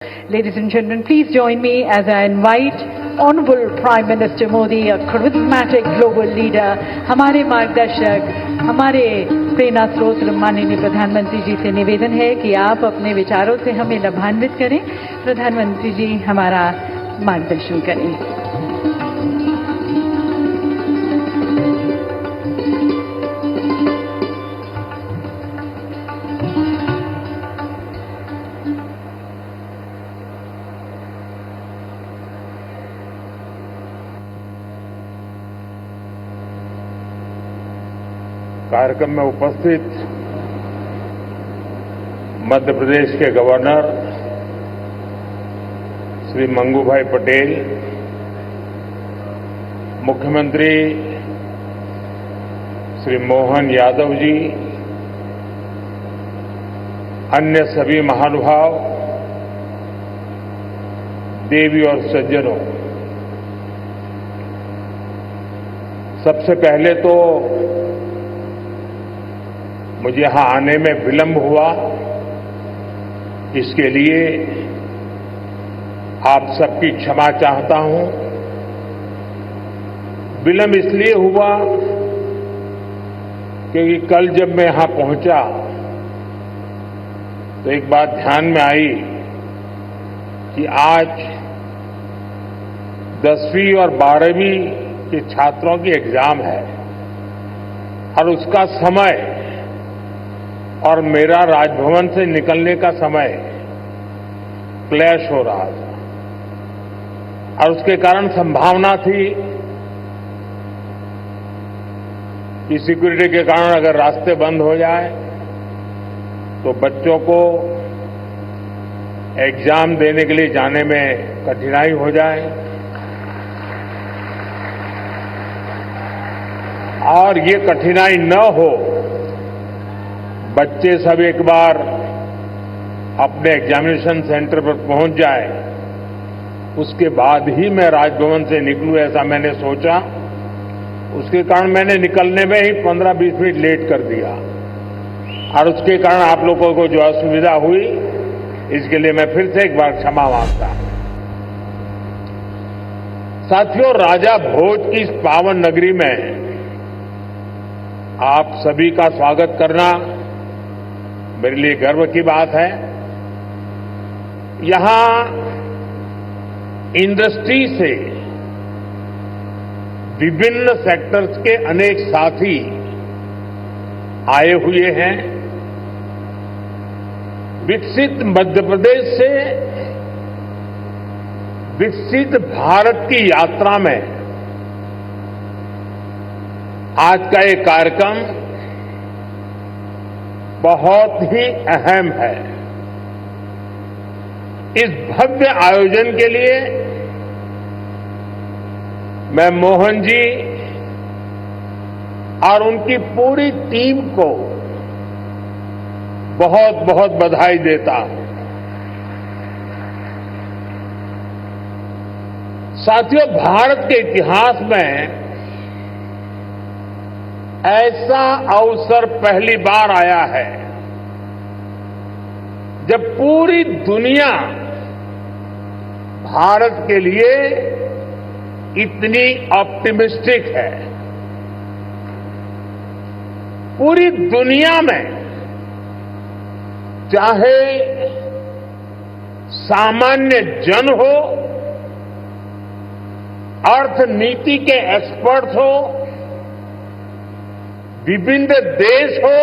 Ladies and gentlemen, please join me as I invite Honorable Prime Minister Modi, a charismatic global leader, हमारे मार्गदर्शक, हमारे प्रेरणा स्रोत माननीय प्रधानमंत्री जी से निवेदन है कि आप अपने विचारों से हमें लाभान्वित करें। प्रधानमंत्री जी हमारा मार्गदर्शन करें। कार्यक्रम में उपस्थित मध्य प्रदेश के गवर्नर श्री मंगू भाई पटेल, मुख्यमंत्री श्री मोहन यादव जी, अन्य सभी महानुभाव, देवी और सज्जनों, सबसे पहले तो मुझे यहां आने में विलंब हुआ, इसके लिए आप सबकी क्षमा चाहता हूं। विलंब इसलिए हुआ क्योंकि कल जब मैं यहां पहुंचा तो एक बात ध्यान में आई कि आज 10वीं और 12वीं के छात्रों की एग्जाम है और उसका समय और मेरा राजभवन से निकलने का समय क्लैश हो रहा था और उसके कारण संभावना थी कि सिक्योरिटी के कारण अगर रास्ते बंद हो जाए तो बच्चों को एग्जाम देने के लिए जाने में कठिनाई हो जाए और ये कठिनाई न हो, बच्चे सब एक बार अपने एग्जामिनेशन सेंटर पर पहुंच जाए, उसके बाद ही मैं राजभवन से निकलूं, ऐसा मैंने सोचा। उसके कारण मैंने निकलने में ही 15-20 मिनट लेट कर दिया और उसके कारण आप लोगों को जो असुविधा हुई, इसके लिए मैं फिर से एक बार क्षमा मांगता हूं। साथियों, राजा भोज की इस पावन नगरी में आप सभी का स्वागत करना मेरे लिए गर्व की बात है। यहां इंडस्ट्री से विभिन्न सेक्टर्स के अनेक साथी आए हुए हैं। विकसित मध्य प्रदेश से विकसित भारत की यात्रा में आज का ये कार्यक्रम बहुत ही अहम है। इस भव्य आयोजन के लिए मैं मोहन जी और उनकी पूरी टीम को बहुत बहुत बधाई देता हूं। साथियों, भारत के इतिहास में ऐसा अवसर पहली बार आया है जब पूरी दुनिया भारत के लिए इतनी ऑप्टिमिस्टिक है। पूरी दुनिया में चाहे सामान्य जन हो, अर्थनीति के एक्सपर्ट्स हो, विभिन्न देश हो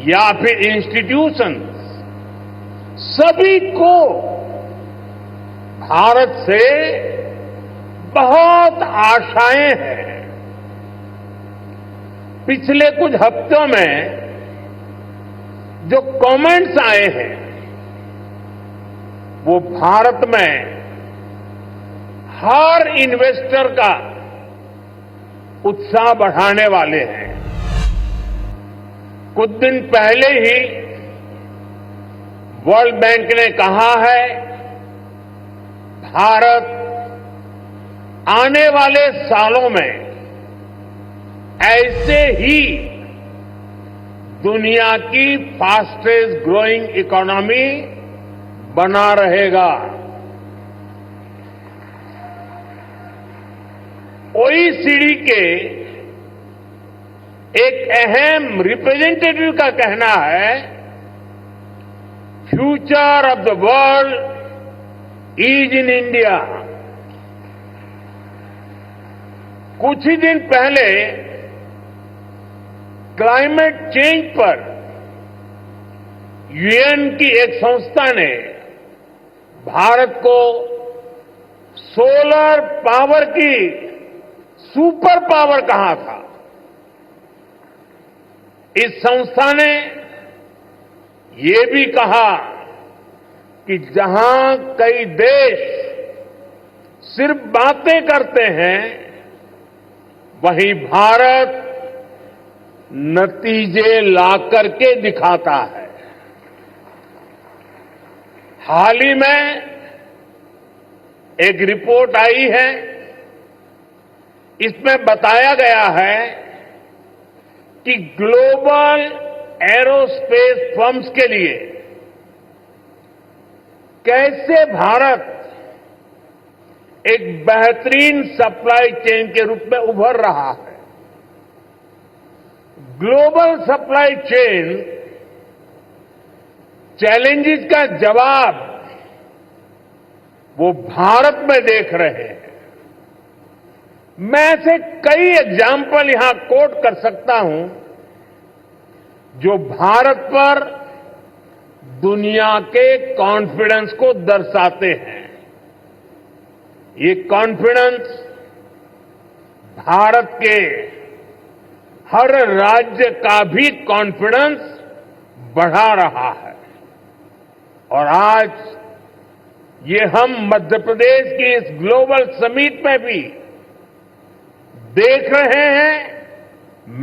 या फिर इंस्टीट्यूशंस, सभी को भारत से बहुत आशाएं हैं। पिछले कुछ हफ्तों में जो कमेंट्स आए हैं वो भारत में हर इन्वेस्टर का उत्साह बढ़ाने वाले हैं। कुछ दिन पहले ही वर्ल्ड बैंक ने कहा है भारत आने वाले सालों में ऐसे ही दुनिया की फास्टेस्ट ग्रोइंग इकोनॉमी बना रहेगा। ओईसीडी के एक अहम रिप्रेजेंटेटिव का कहना है, future of the world is in India. कुछ ही दिन पहले क्लाइमेट चेंज पर यूएन की एक संस्था ने भारत को सोलर पावर की सुपर पावर कहा था। इस संस्था ने ये भी कहा कि जहां कई देश सिर्फ बातें करते हैं, वहीं भारत नतीजे ला करके दिखाता है। हाल ही में एक रिपोर्ट आई है, इसमें बताया गया है कि ग्लोबल एरोस्पेस फर्म्स के लिए कैसे भारत एक बेहतरीन सप्लाई चेन के रूप में उभर रहा है। ग्लोबल सप्लाई चेन चैलेंजेस का जवाब वो भारत में देख रहे हैं। मैं ऐसे कई एग्जाम्पल यहां कोट कर सकता हूं जो भारत पर दुनिया के कॉन्फिडेंस को दर्शाते हैं। ये कॉन्फिडेंस भारत के हर राज्य का भी कॉन्फिडेंस बढ़ा रहा है। और आज ये हम मध्य प्रदेश की इस ग्लोबल समिट में भी देख रहे हैं,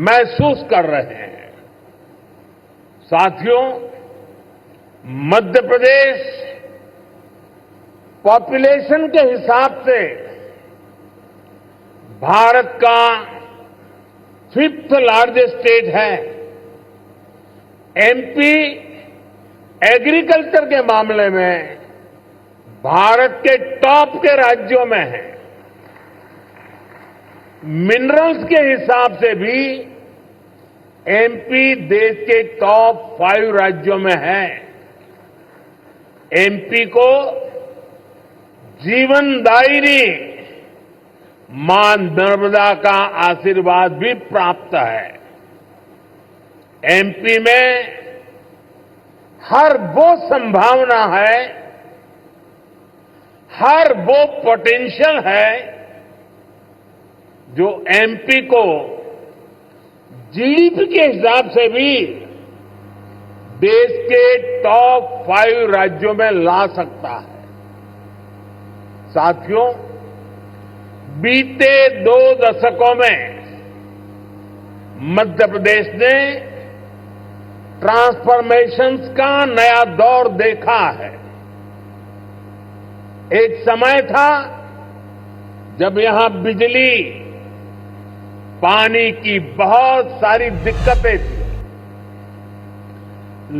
महसूस कर रहे हैं। साथियों, मध्य प्रदेश पॉपुलेशन के हिसाब से भारत का 5th लार्जेस्ट स्टेट है। एमपी एग्रीकल्चर के मामले में भारत के टॉप के राज्यों में है। मिनरल्स के हिसाब से भी एमपी देश के टॉप 5 राज्यों में है। एमपी को जीवनदायिनी मां नर्मदा का आशीर्वाद भी प्राप्त है। एमपी में हर वो संभावना है, हर वो पोटेंशियल है जो एमपी को जीडीपी के हिसाब से भी देश के टॉप 5 राज्यों में ला सकता है। साथियों, बीते 2 दशकों में मध्य प्रदेश ने ट्रांसफॉर्मेशंस का नया दौर देखा है। एक समय था जब यहां बिजली, पानी की बहुत सारी दिक्कतें थी।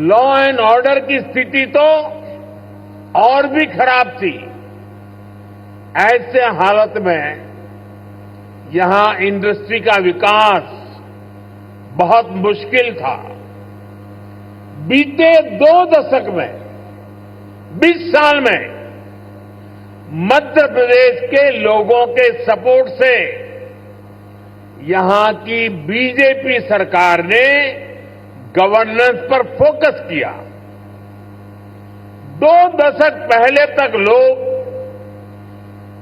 लॉ एंड ऑर्डर की स्थिति तो और भी खराब थी। ऐसे हालत में यहां इंडस्ट्री का विकास बहुत मुश्किल था। बीते 2 दशक में, 20 साल में मध्य प्रदेश के लोगों के सपोर्ट से यहां की बीजेपी सरकार ने गवर्नेंस पर फोकस किया। 2 दशक पहले तक लोग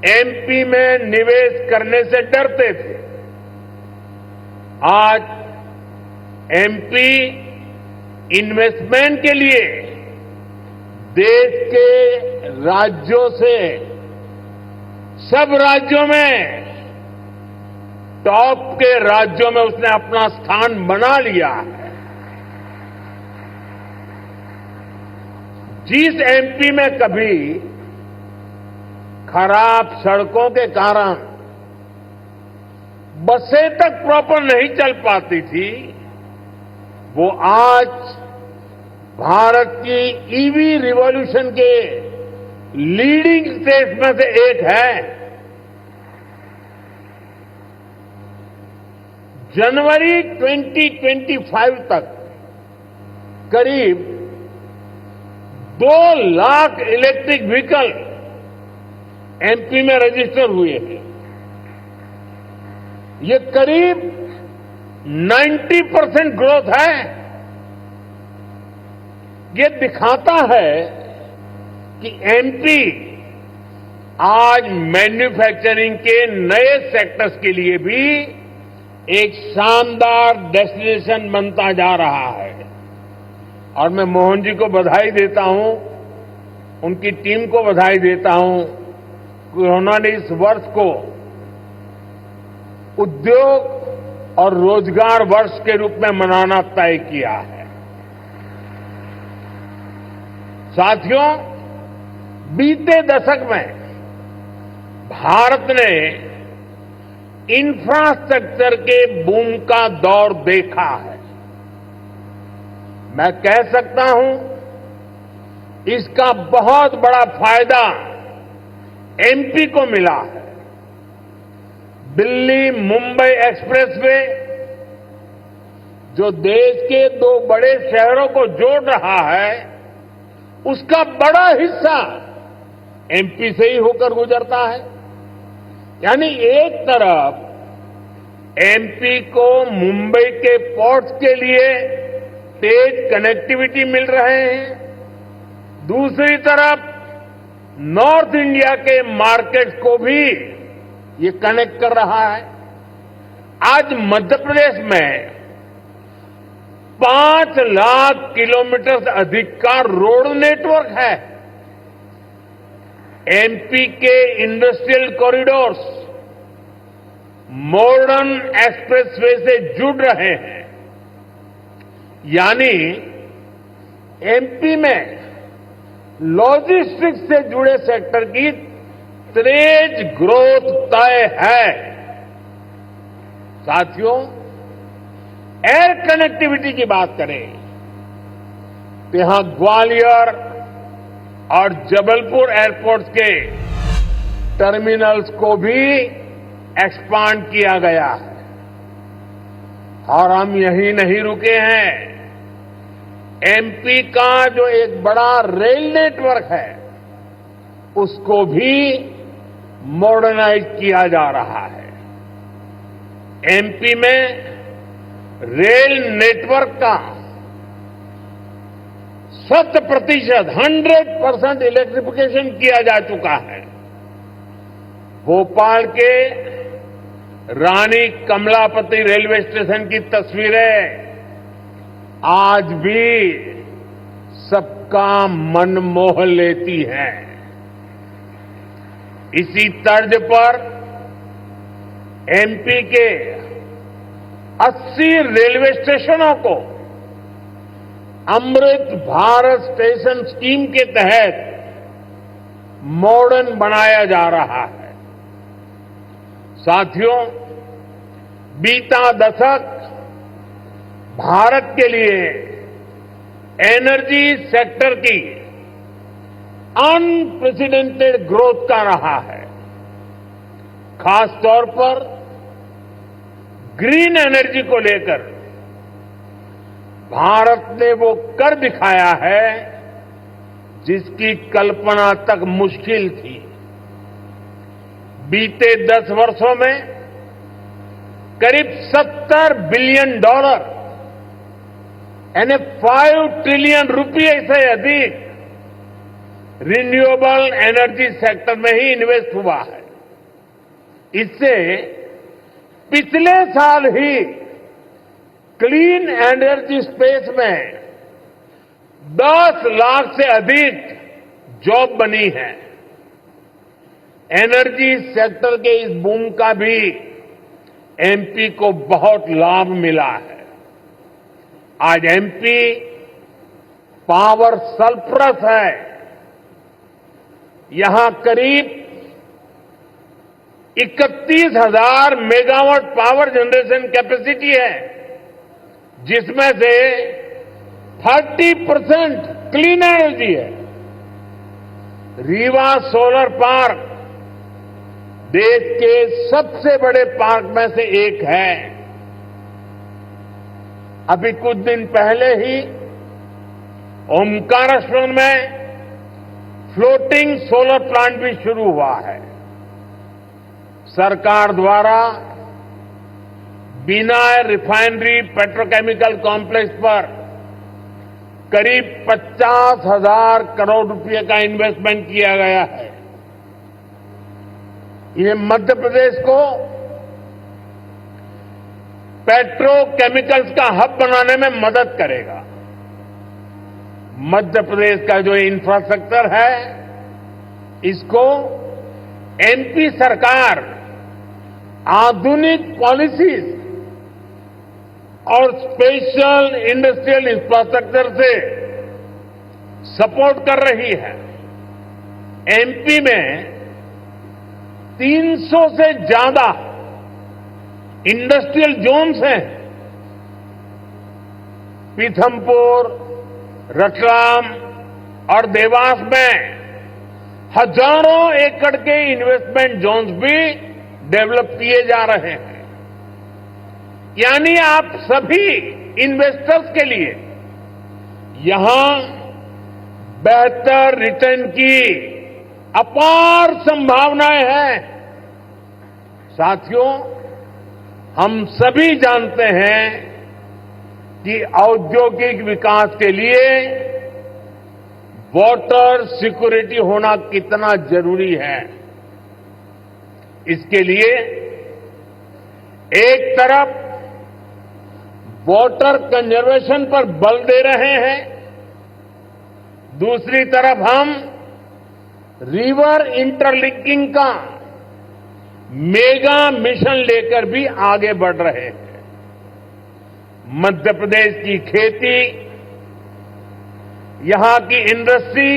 एमपी में निवेश करने से डरते थे। आज एमपी इन्वेस्टमेंट के लिए देश के राज्यों से सब राज्यों में टॉप के राज्यों में उसने अपना स्थान बना लिया है। जिस एमपी में कभी खराब सड़कों के कारण बसें तक प्रॉपर नहीं चल पाती थी, वो आज भारत की ईवी रिवॉल्यूशन के लीडिंग स्टेट्स में से एक है। जनवरी 2025 तक करीब 2 लाख इलेक्ट्रिक व्हीकल एमपी में रजिस्टर हुए हैं। ये करीब 90% ग्रोथ है। ये दिखाता है कि एमपी आज मैन्युफैक्चरिंग के नए सेक्टर्स के लिए भी एक शानदार डेस्टिनेशन बनता जा रहा है। और मैं मोहन जी को बधाई देता हूं, उनकी टीम को बधाई देता हूं कि उन्होंने इस वर्ष को उद्योग और रोजगार वर्ष के रूप में मनाना तय किया है। साथियों, बीते दशक में भारत ने इंफ्रास्ट्रक्चर के बूम का दौर देखा है। मैं कह सकता हूं इसका बहुत बड़ा फायदा एमपी को मिला है। दिल्ली मुंबई एक्सप्रेसवे जो देश के 2 बड़े शहरों को जोड़ रहा है, उसका बड़ा हिस्सा एमपी से ही होकर गुजरता है। यानी एक तरफ एमपी को मुंबई के पोर्ट्स के लिए तेज कनेक्टिविटी मिल रहे हैं, दूसरी तरफ नॉर्थ इंडिया के मार्केट्स को भी ये कनेक्ट कर रहा है। आज मध्य प्रदेश में 5 लाख किलोमीटर से अधिक का रोड नेटवर्क है। एमपी के इंडस्ट्रियल कॉरिडोर्स मॉडर्न एक्सप्रेसवे से जुड़ रहे हैं। यानी एमपी में लॉजिस्टिक्स से जुड़े सेक्टर की तेज ग्रोथ तय है। साथियों, एयर कनेक्टिविटी की बात करें तो यहां ग्वालियर और जबलपुर एयरपोर्ट्स के टर्मिनल्स को भी एक्सपांड किया गया है। और हम यहीं नहीं रुके हैं। एमपी का जो एक बड़ा रेल नेटवर्क है, उसको भी मॉडर्नाइज किया जा रहा है। एमपी में रेल नेटवर्क का 100% इलेक्ट्रिफिकेशन किया जा चुका है। भोपाल के रानी कमलापति रेलवे स्टेशन की तस्वीरें आज भी सबका मन मोह लेती हैं। इसी तर्ज पर एमपी के 80 रेलवे स्टेशनों को अमृत भारत स्टेशन स्कीम के तहत मॉडर्न बनाया जा रहा है। साथियों, बीता दशक भारत के लिए एनर्जी सेक्टर की अनप्रेसिडेंटेड ग्रोथ का रहा है। खासतौर पर ग्रीन एनर्जी को लेकर भारत ने वो कर दिखाया है जिसकी कल्पना तक मुश्किल थी। बीते 10 वर्षों में करीब $70 बिलियन यानी 5 ट्रिलियन रुपये से अधिक रिन्यूएबल एनर्जी सेक्टर में ही इन्वेस्ट हुआ है। इससे पिछले साल ही क्लीन एनर्जी स्पेस में 10 लाख से अधिक जॉब बनी है। एनर्जी सेक्टर के इस बूम का भी एमपी को बहुत लाभ मिला है। आज एमपी पावर सरप्लस है। यहां करीब 31,000 मेगावाट पावर जनरेशन कैपेसिटी है, जिसमें से 30% क्लीन एनर्जी है। रीवा सोलर पार्क देश के सबसे बड़े पार्क में से एक है। अभी कुछ दिन पहले ही ओमकारेश्वर में फ्लोटिंग सोलर प्लांट भी शुरू हुआ है। सरकार द्वारा बिना रिफाइनरी पेट्रोकेमिकल कॉम्प्लेक्स पर करीब 50,000 करोड़ रुपए का इन्वेस्टमेंट किया गया है। ये मध्य प्रदेश को पेट्रोकेमिकल्स का हब बनाने में मदद करेगा। मध्य प्रदेश का जो इंफ्रास्ट्रक्चर है, इसको एमपी सरकार आधुनिक पॉलिसीज और स्पेशल इंडस्ट्रियल इंफ्रास्ट्रक्चर से सपोर्ट कर रही है। एमपी में 300 से ज्यादा इंडस्ट्रियल जोन्स हैं। पीथमपुर, रतलाम और देवास में हजारों एकड़ के इन्वेस्टमेंट जोन्स भी डेवलप किए जा रहे हैं। यानी आप सभी इन्वेस्टर्स के लिए यहां बेहतर रिटर्न की अपार संभावनाएं हैं। साथियों, हम सभी जानते हैं कि औद्योगिक विकास के लिए वाटर सिक्योरिटी होना कितना जरूरी है। इसके लिए एक तरफ वाटर कंजर्वेशन पर बल दे रहे हैं, दूसरी तरफ हम रिवर इंटरलिंकिंग का मेगा मिशन लेकर भी आगे बढ़ रहे हैं। मध्य प्रदेश की खेती, यहां की इंडस्ट्री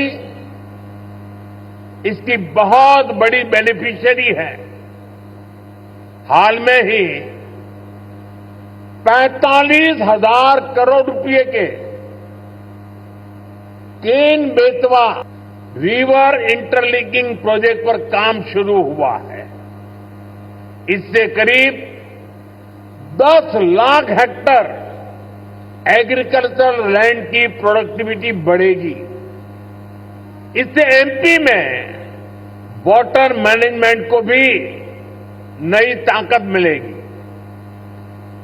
इसकी बहुत बड़ी बेनिफिशियरी है। हाल में ही 45,000 करोड़ रुपए के Ken Betwa river interlinking project पर काम शुरू हुआ है। इससे करीब 10 लाख हेक्टर एग्रीकल्चरल लैंड की प्रोडक्टिविटी बढ़ेगी। इससे एमपी में वाटर मैनेजमेंट को भी नई ताकत मिलेगी।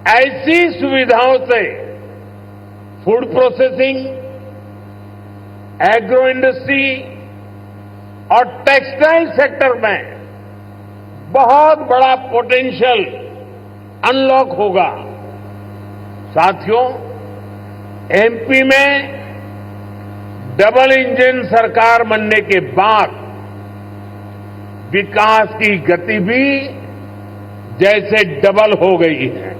ऐसी सुविधाओं से फूड प्रोसेसिंग, एग्रो इंडस्ट्री और टेक्सटाइल सेक्टर में बहुत बड़ा पोटेंशियल अनलॉक होगा। साथियों, एमपी में डबल इंजन सरकार बनने के बाद विकास की गति भी जैसे डबल हो गई है।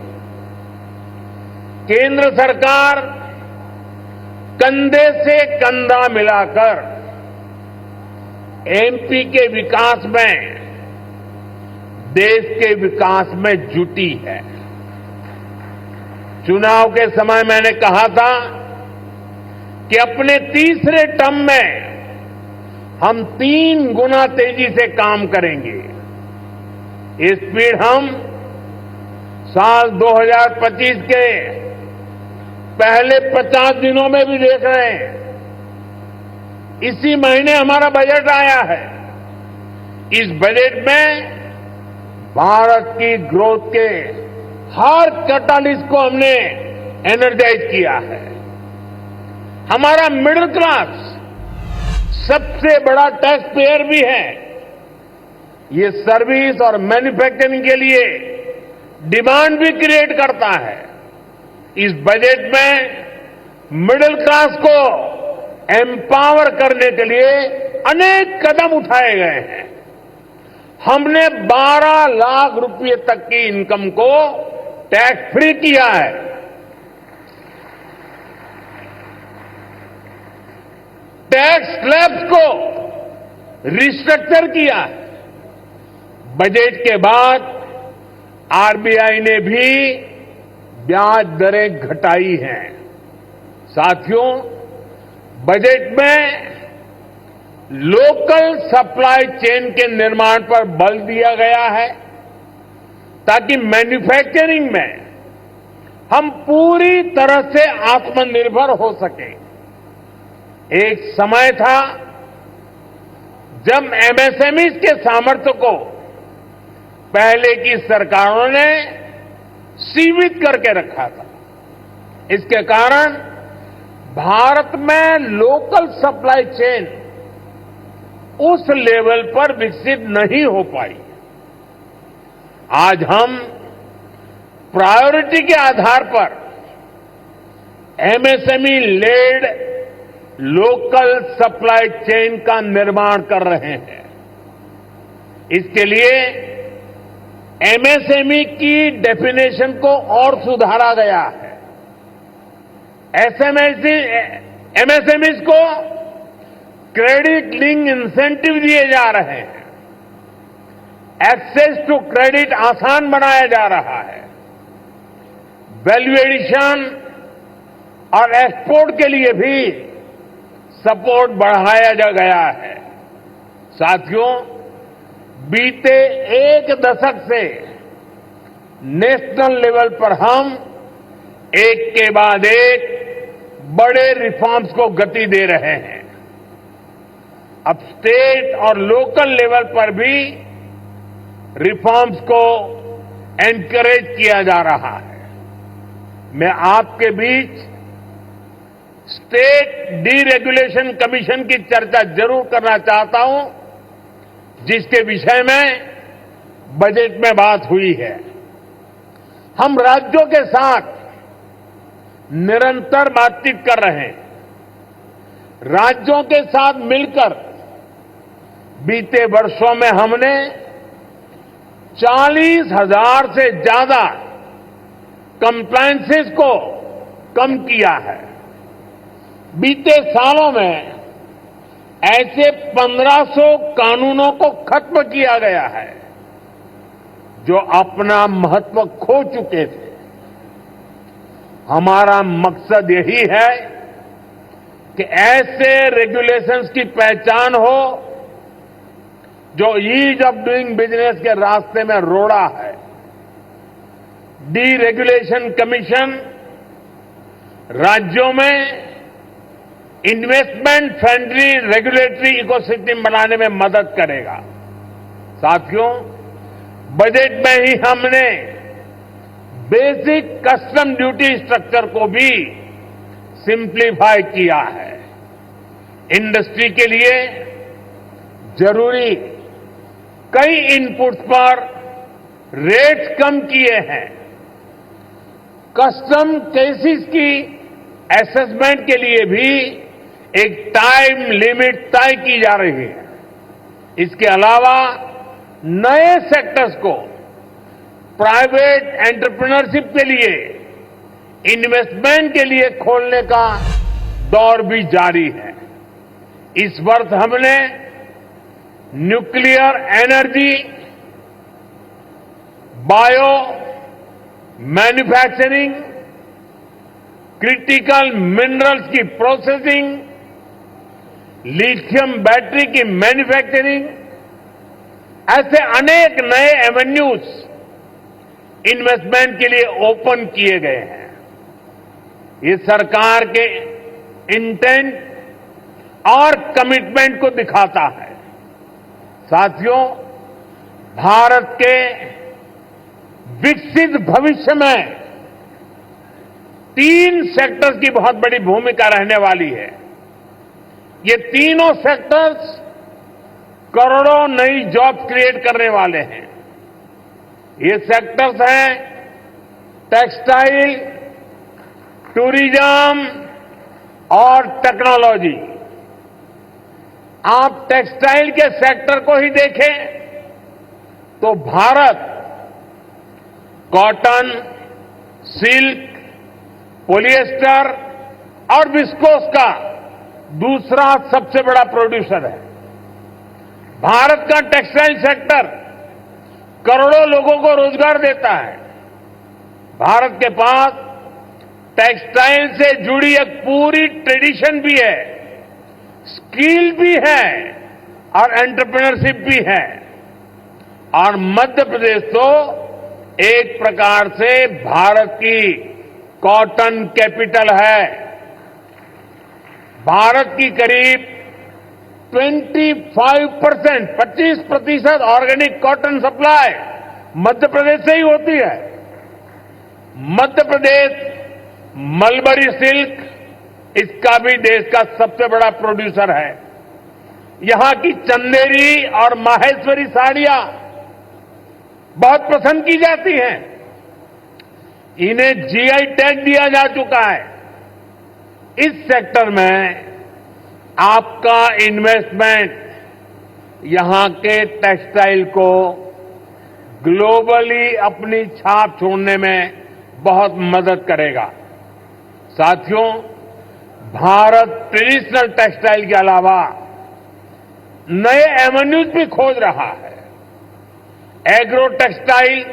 केंद्र सरकार कंधे से कंधा मिलाकर एमपी के विकास में, देश के विकास में जुटी है। चुनाव के समय मैंने कहा था कि अपने तीसरे टर्म में हम 3 गुना तेजी से काम करेंगे। ये स्पीड हम साल 2025 के पहले 50 दिनों में भी देख रहे हैं। इसी महीने हमारा बजट आया है। इस बजट में भारत की ग्रोथ के हर कैटालिस्ट को हमने एनर्जाइज किया है। हमारा मिडिल क्लास सबसे बड़ा टैक्स पेयर भी है। ये सर्विस और मैन्युफैक्चरिंग के लिए डिमांड भी क्रिएट करता है। इस बजट में मिडिल क्लास को एम्पावर करने के लिए अनेक कदम उठाए गए हैं। हमने 12 लाख रुपए तक की इनकम को टैक्स फ्री किया है। टैक्स स्लैब्स को रिस्ट्रक्चर किया है। बजट के बाद आरबीआई ने भी ब्याज दरें घटाई हैं। साथियों, बजट में लोकल सप्लाई चेन के निर्माण पर बल दिया गया है ताकि मैन्युफैक्चरिंग में हम पूरी तरह से आत्मनिर्भर हो सकें। एक समय था जब एमएसएमई के सामर्थ्य को पहले की सरकारों ने सीमित करके रखा था। इसके कारण भारत में लोकल सप्लाई चेन उस लेवल पर विकसित नहीं हो पाई। आज हम प्रायोरिटी के आधार पर MSME led local supply chain का निर्माण कर रहे हैं। इसके लिए एमएसएमई की डेफिनेशन को और सुधारा गया है। एमएसएमईज को क्रेडिट लिंक इंसेंटिव दिए जा रहे हैं। एक्सेस टू क्रेडिट आसान बनाया जा रहा है। वैल्यू एडिशन और एक्सपोर्ट के लिए भी सपोर्ट बढ़ाया जा गया है। साथियों, बीते एक दशक से नेशनल लेवल पर हम एक के बाद एक बड़े रिफॉर्म्स को गति दे रहे हैं। अब स्टेट और लोकल लेवल पर भी रिफॉर्म्स को एनकरेज किया जा रहा है। मैं आपके बीच स्टेट डीरेगुलेशन कमीशन की चर्चा जरूर करना चाहता हूं, जिसके विषय में बजट में बात हुई है। हम राज्यों के साथ निरंतर बातचीत कर रहे हैं। राज्यों के साथ मिलकर बीते वर्षों में हमने 40,000 से ज्यादा कंप्लायंसेस को कम किया है। बीते सालों में ऐसे 1500 कानूनों को खत्म किया गया है जो अपना महत्व खो चुके थे। हमारा मकसद यही है कि ऐसे रेगुलेशंस की पहचान हो जो ईज ऑफ डूइंग बिजनेस के रास्ते में रोड़ा है। डीरेगुलेशन कमीशन राज्यों में इन्वेस्टमेंट फ्रेंडली रेगुलेटरी इकोसिस्टम बनाने में मदद करेगा। साथियों, बजट में ही हमने बेसिक कस्टम ड्यूटी स्ट्रक्चर को भी सिंप्लीफाई किया है। इंडस्ट्री के लिए जरूरी कई इनपुट्स पर रेट्स कम किए हैं। कस्टम केसेस की असेसमेंट के लिए भी एक टाइम लिमिट तय की जा रही है। इसके अलावा नए सेक्टर्स को प्राइवेट एंटरप्रेन्योरशिप के लिए इन्वेस्टमेंट के लिए खोलने का दौर भी जारी है। इस वर्ष हमने nuclear energy, bio manufacturing, critical minerals की प्रोसेसिंग, लिथियम बैटरी की मैन्युफैक्चरिंग, ऐसे अनेक नए एवेन्यूज इन्वेस्टमेंट के लिए ओपन किए गए हैं। ये सरकार के इंटेंट और कमिटमेंट को दिखाता है। साथियों, भारत के विकसित भविष्य में 3 सेक्टर्स की बहुत बड़ी भूमिका रहने वाली है। ये तीनों सेक्टर्स करोड़ों नई जॉब क्रिएट करने वाले हैं। ये सेक्टर्स हैं टेक्सटाइल, टूरिज्म और टेक्नोलॉजी। आप टेक्सटाइल के सेक्टर को ही देखें तो भारत कॉटन, सिल्क, पॉलिएस्टर और विस्कोस का दूसरा सबसे बड़ा प्रोड्यूसर है। भारत का टेक्सटाइल सेक्टर करोड़ों लोगों को रोजगार देता है। भारत के पास टेक्सटाइल से जुड़ी एक पूरी ट्रेडिशन भी है, स्किल भी है और एंटरप्रेन्योरशिप भी है। और मध्य प्रदेश तो एक प्रकार से भारत की कॉटन कैपिटल है। भारत की करीब 25% organic cotton supply Madhya Pradesh से ही होती है। मध्य प्रदेश मलबरी सिल्क, इसका भी देश का सबसे बड़ा प्रोड्यूसर है। यहां की चंदेरी और माहेश्वरी साड़ियां बहुत पसंद की जाती हैं। इन्हें जीआई टैग दिया जा चुका है। इस सेक्टर में आपका इन्वेस्टमेंट यहां के टेक्सटाइल को ग्लोबली अपनी छाप छोड़ने में बहुत मदद करेगा। साथियों, भारत ट्रेडिशनल टेक्सटाइल के अलावा नए एवेन्यूज भी खोज रहा है। एग्रो टेक्सटाइल,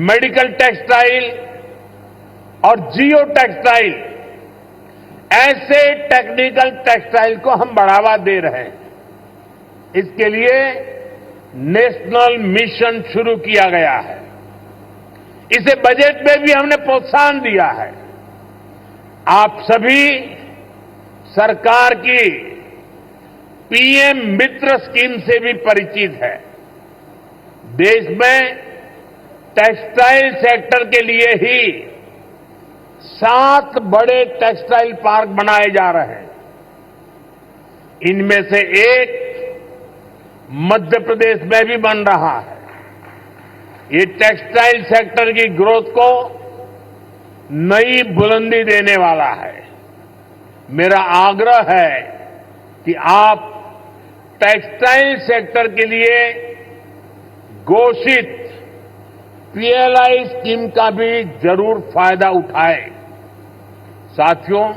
मेडिकल टेक्सटाइल और जियो टेक्सटाइल, ऐसे टेक्निकल टेक्सटाइल को हम बढ़ावा दे रहे हैं। इसके लिए नेशनल मिशन शुरू किया गया है। इसे बजट में भी हमने प्रोत्साहन दिया है। आप सभी सरकार की पीएम मित्र स्कीम से भी परिचित है। देश में टेक्सटाइल सेक्टर के लिए ही 7 बड़े टेक्सटाइल पार्क बनाए जा रहे हैं। इनमें से एक मध्य प्रदेश में भी बन रहा है। ये टेक्सटाइल सेक्टर की ग्रोथ को नई बुलंदी देने वाला है। मेरा आग्रह है कि आप टेक्सटाइल सेक्टर के लिए घोषित पीएलआई स्कीम का भी जरूर फायदा उठाएं। साथियों,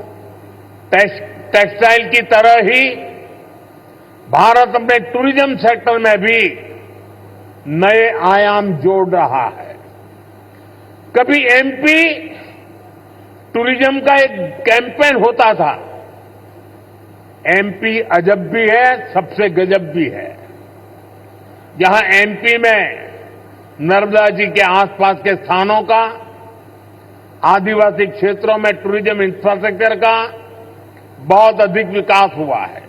टेक्सटाइल की तरह ही भारत अपने टूरिज्म सेक्टर में भी नए आयाम जोड़ रहा है। कभी एमपी टूरिज्म का एक कैंपेन होता था, एमपी अजब भी है, सबसे गजब भी है। जहां एमपी में नर्मदा जी के आसपास के स्थानों का, आदिवासी क्षेत्रों में टूरिज्म इंफ्रास्ट्रक्चर का बहुत अधिक विकास हुआ है।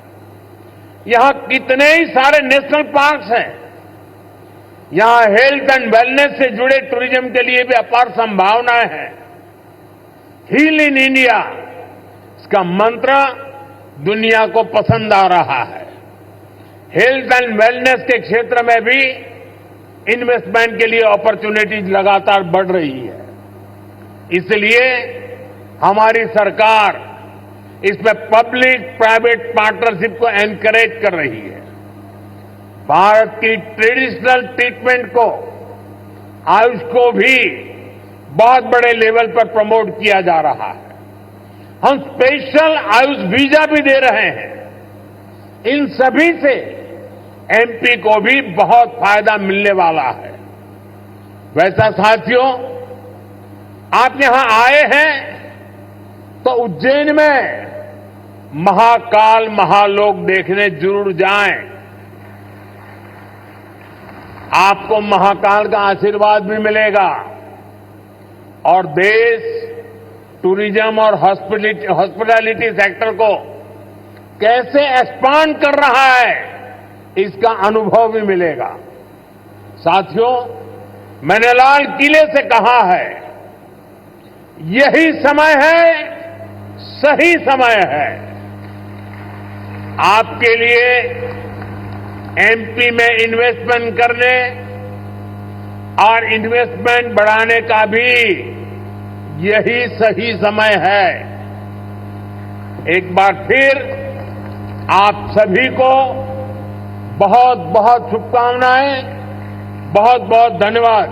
यहां कितने ही सारे नेशनल पार्क्स हैं। यहां हेल्थ एंड वेलनेस से जुड़े टूरिज्म के लिए भी अपार संभावनाएं हैं। हील इन इंडिया, इसका मंत्र दुनिया को पसंद आ रहा है। हेल्थ एंड वेलनेस के क्षेत्र में भी इन्वेस्टमेंट के लिए अपॉर्चुनिटीज लगातार बढ़ रही है। इसलिए हमारी सरकार इसमें पब्लिक प्राइवेट पार्टनरशिप को एनकरेज कर रही है। भारत की ट्रेडिशनल ट्रीटमेंट को, आयुष को भी बहुत बड़े लेवल पर प्रमोट किया जा रहा है। हम स्पेशल आयुष वीजा भी दे रहे हैं। इन सभी से एमपी को भी बहुत फायदा मिलने वाला है। वैसा साथियों, आप यहां आए हैं तो उज्जैन में महाकाल महालोक देखने जरूर जाएं। आपको महाकाल का आशीर्वाद भी मिलेगा और देश टूरिज्म और हॉस्पिटैलिटी सेक्टर को कैसे एक्सपांड कर रहा है, इसका अनुभव भी मिलेगा। साथियों, मैंने लाल किले से कहा है, यही समय है, सही समय है आपके लिए एमपी में इन्वेस्टमेंट करने और इन्वेस्टमेंट बढ़ाने का भी यही सही समय है। एक बार फिर आप सभी को बहुत बहुत शुभकामनाएं, बहुत बहुत धन्यवाद।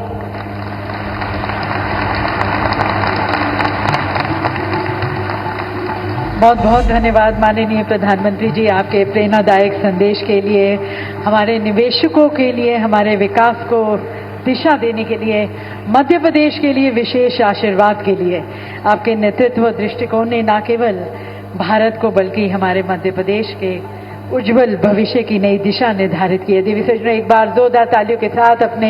बहुत बहुत धन्यवाद माननीय प्रधानमंत्री जी, आपके प्रेरणादायक संदेश के लिए, हमारे निवेशकों के लिए, हमारे विकास को दिशा देने के लिए, मध्य प्रदेश के लिए विशेष आशीर्वाद के लिए आपके नेतृत्व दृष्टिकोण ने न केवल भारत को बल्कि हमारे मध्य प्रदेश के उज्जवल भविष्य की नई दिशा निर्धारित की है। देवी सज्जनों, एक बार जोरदार तालियों के साथ अपने